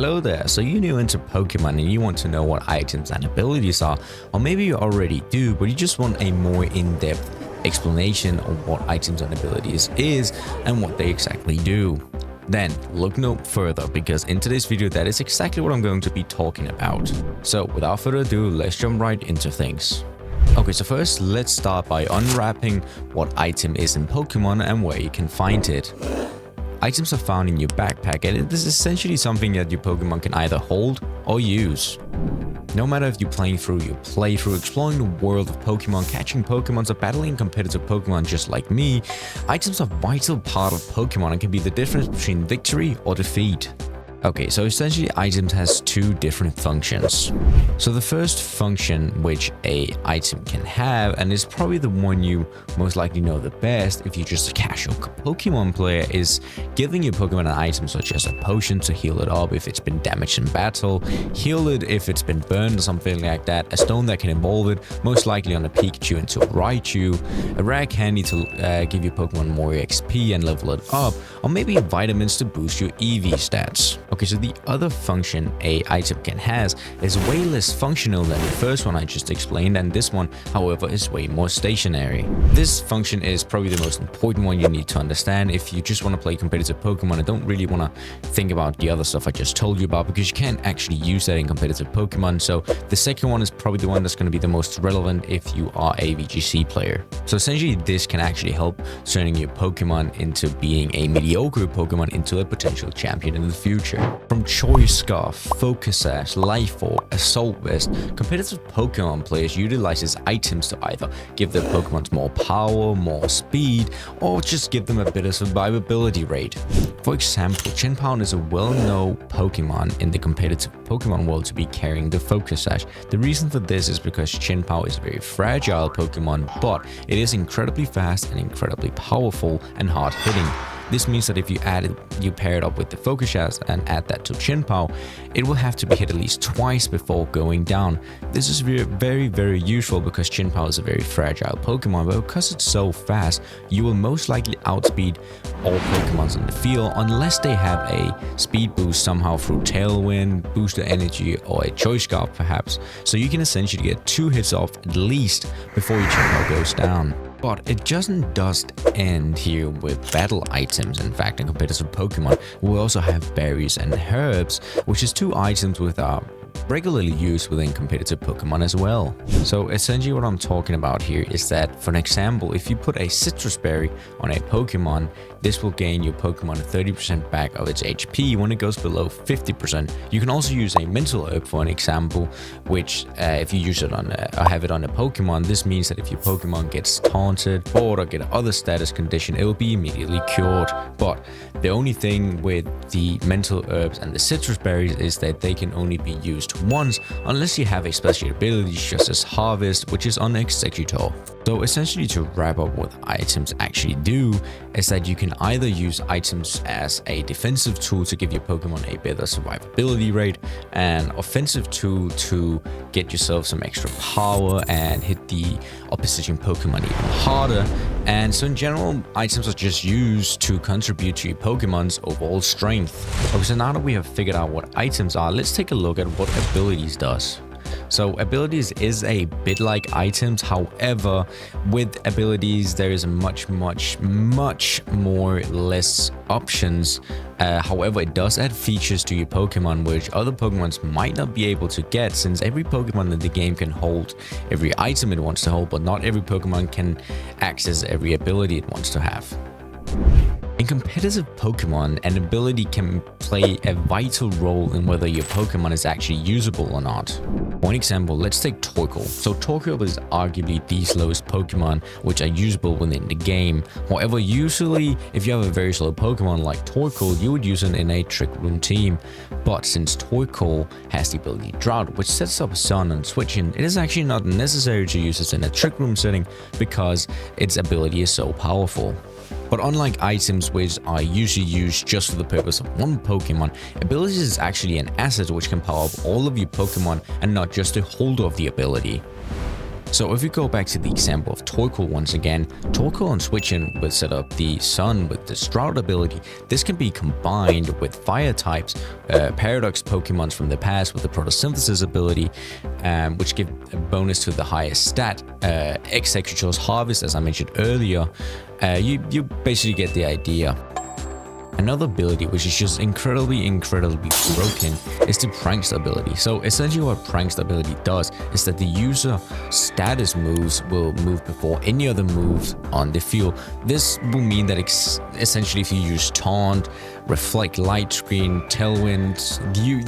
Hello there, so you're new into Pokemon and you want to know what items and abilities are, or maybe you already do, but you just want a more in-depth explanation of what items and abilities is and what they exactly do. Then look no further, because in today's video that is exactly what I'm going to be talking about. So without further ado, let's jump right into things. Okay, so first let's start by unwrapping what item is in Pokemon and where you can find it. Items are found in your backpack, and it is essentially something that your Pokemon can either hold or use. No matter if you're playing through your playthrough, exploring the world of Pokemon, catching Pokemons, or battling competitive Pokemon just like me, items are a vital part of Pokemon and can be the difference between victory or defeat. Okay, so essentially items has two different functions. So the first function which a item can have, and is probably the one you most likely know the best if you're just a casual Pokemon player, is giving your Pokemon an item such as a potion to heal it up if it's been damaged in battle, heal it if it's been burned or something like that, a stone that can evolve it, most likely on a Pikachu into a Raichu, a rare candy to give your Pokemon more XP and level it up, or maybe vitamins to boost your EV stats. Okay, so the other function a item can has is way less functional than the first one I just explained, and this one, however, is way more stationary. This function is probably the most important one you need to understand if you just want to play competitive Pokemon and don't really want to think about the other stuff I just told you about, because you can't actually use that in competitive Pokemon. So the second one is probably the one that's going to be the most relevant if you are a VGC player. So essentially this can actually help turning your Pokemon into being a mediocre Pokemon into a potential champion in the future. From Choice Scarf, Focus Sash, Life Orb, Assault Vest, competitive Pokemon players utilizes items to either give their Pokemons more power, more speed, or just give them a better survivability rate. For example, Chien-Pao is a well-known Pokemon in the competitive Pokemon world to be carrying the Focus Sash. The reason for this is because Chien-Pao is a very fragile Pokemon, but it is incredibly fast and incredibly powerful and hard-hitting. This means that if you pair it up with the Focus Sash and add that to Chien-Pao, it will have to be hit at least twice before going down. This is very useful because Chien-Pao is a very fragile Pokemon, but because it's so fast, you will most likely outspeed all Pokemons in the field unless they have a speed boost somehow through Tailwind, Booster Energy, or a Choice Scarf perhaps. So you can essentially get 2 hits off at least before your Chien-Pao goes down. But it doesn't just end here with battle items. In fact, in competitive Pokemon, we also have berries and herbs, which is 2 items with regularly used within competitive Pokemon as well. So essentially what I'm talking about here is that, for an example, if you put a citrus berry on a Pokemon, this will gain your Pokemon 30% back of its HP when it goes below 50%. You can also use a mental herb for an example, which if you use it on or have it on a Pokemon, this means that if your Pokemon gets taunted, bored, or get other status condition, it will be immediately cured. But the only thing with the mental herbs and the citrus berries is that they can only be used once unless you have a special ability such as Harvest, which is on Executor. So essentially, to wrap up what items actually do is that you can either use items as a defensive tool to give your Pokemon a better survivability rate, an offensive tool to get yourself some extra power and hit the opposition Pokemon even harder, and so in general, items are just used to contribute to your Pokemon's overall strength. Okay, so now that we have figured out what items are, let's take a look at what abilities does. So abilities is a bit like items, however, with abilities there is much more less options. However, it does add features to your Pokemon which other Pokemons might not be able to get, since every Pokemon in the game can hold every item it wants to hold, but not every Pokemon can access every ability it wants to have. In competitive Pokemon, an ability can play a vital role in whether your Pokemon is actually usable or not. For example, let's take Torkoal. So Torkoal is arguably the slowest Pokemon which are usable within the game. However, usually if you have a very slow Pokemon like Torkoal, you would use it in a Trick Room team. But since Torkoal has the ability Drought, which sets up Sun and switching, it is actually not necessary to use it in a Trick Room setting because its ability is so powerful. But unlike items which are usually used just for the purpose of one Pokemon, abilities is actually an asset which can power up all of your Pokemon and not just the holder of the ability. So if we go back to the example of Torkoal once again, Torkoal on switching will set up the Sun with the Sprout ability. This can be combined with fire types, Paradox Pokemons from the past with the Photosynthesis ability, which give a bonus to the highest stat. Executor's Harvest, as I mentioned earlier, you basically get the idea. Another ability which is just incredibly broken is the Prankster ability. So essentially what Prankster ability does is that the user status moves will move before any other moves on the field. This will mean that essentially if you use Taunt, Reflect Light Screen, Tailwind,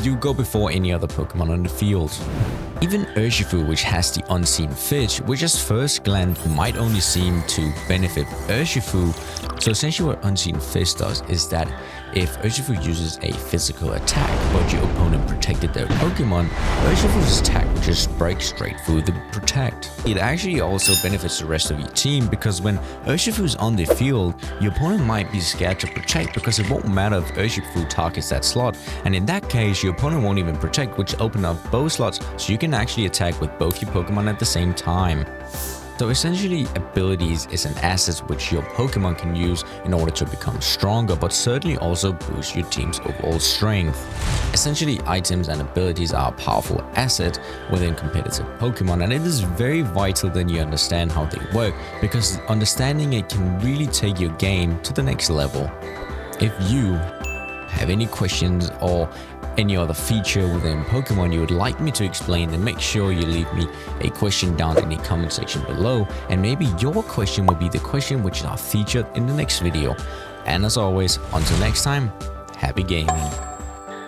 you go before any other Pokemon on the field. Even Urshifu, which has the Unseen Fish, which at first glance might only seem to benefit Urshifu. So essentially what Unseen Fish does is that if Urshifu uses a physical attack but your opponent protected their Pokemon, Urshifu's attack will just break straight through the protect. It actually also benefits the rest of your team because when Urshifu's on the field, your opponent might be scared to protect because it won't matter if Urshifu targets that slot, and in that case your opponent won't even protect, which open up both slots so you can actually attack with both your Pokemon at the same time. So essentially, abilities is an asset which your Pokemon can use in order to become stronger, but certainly also boost your team's overall strength. Essentially, items and abilities are a powerful asset within competitive Pokemon, and it is very vital that you understand how they work, because understanding it can really take your game to the next level. If you have any questions or any other feature within Pokemon you would like me to explain, then make sure you leave me a question down in the comment section below, and maybe your question will be the question which are featured in the next video. And as always, until next time, happy gaming.